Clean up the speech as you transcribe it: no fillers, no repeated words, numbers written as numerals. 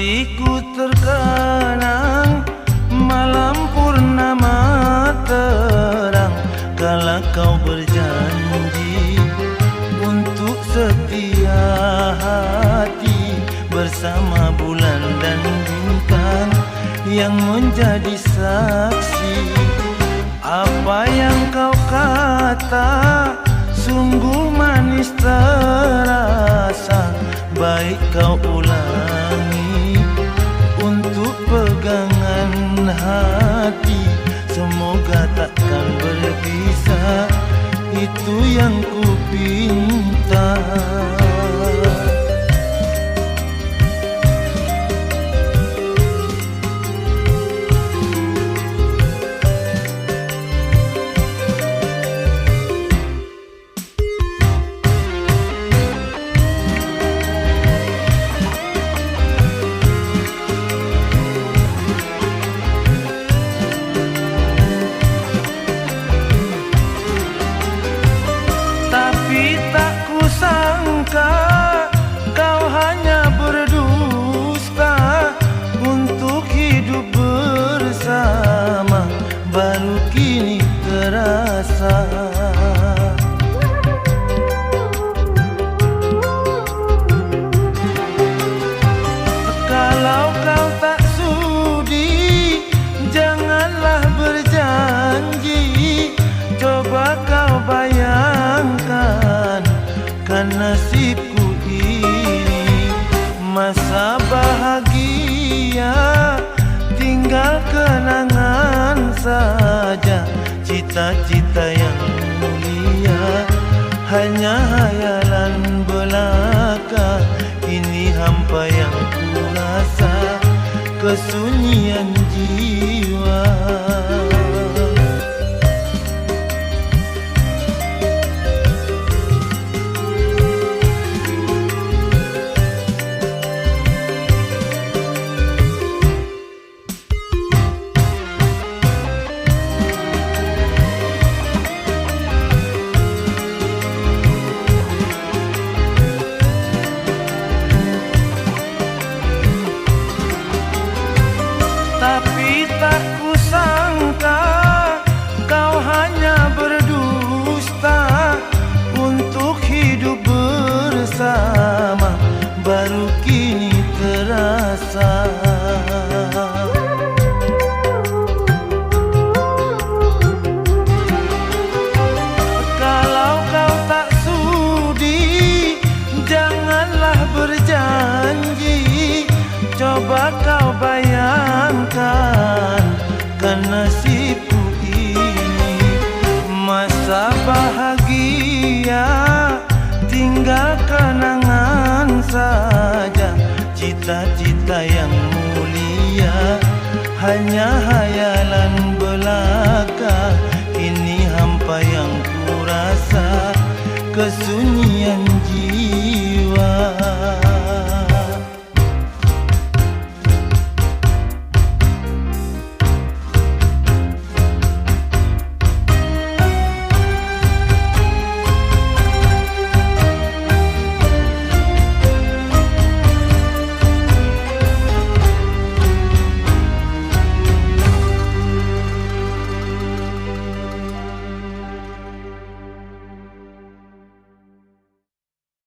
Masih ku terkenang malam purnama terang, kala kau berjanji untuk setia hati bersama bulan dan bintang yang menjadi saksi. Apa yang kau kata sungguh manis terasa, baik kau ulangi untuk pegangan hati. Semoga takkan berpisah, itu yang ku pinta. Kau hanya berdusta untuk hidup bersama, baru kini terasa. Kalau kau tak sudi, janganlah berjanji. Coba kau bayangkan kan nasibku ini, masa bahagia tinggal kenangan saja. Cita-cita yang mulia hanya hayalan belaka. Kini hampa yang ku rasa, kesunyian jiwa. Tapi tak kusangka kau hanya berdusta untuk hidup bersama, baru kini terasa. Kalau kau tak sudi, janganlah berjanji. Coba kau bayangkan kan nasibku ini, masa bahagia tinggal kenangan saja. Cita-cita yang mulia hanya hayalan belaka. Ini hampa yang ku rasa, kesunyian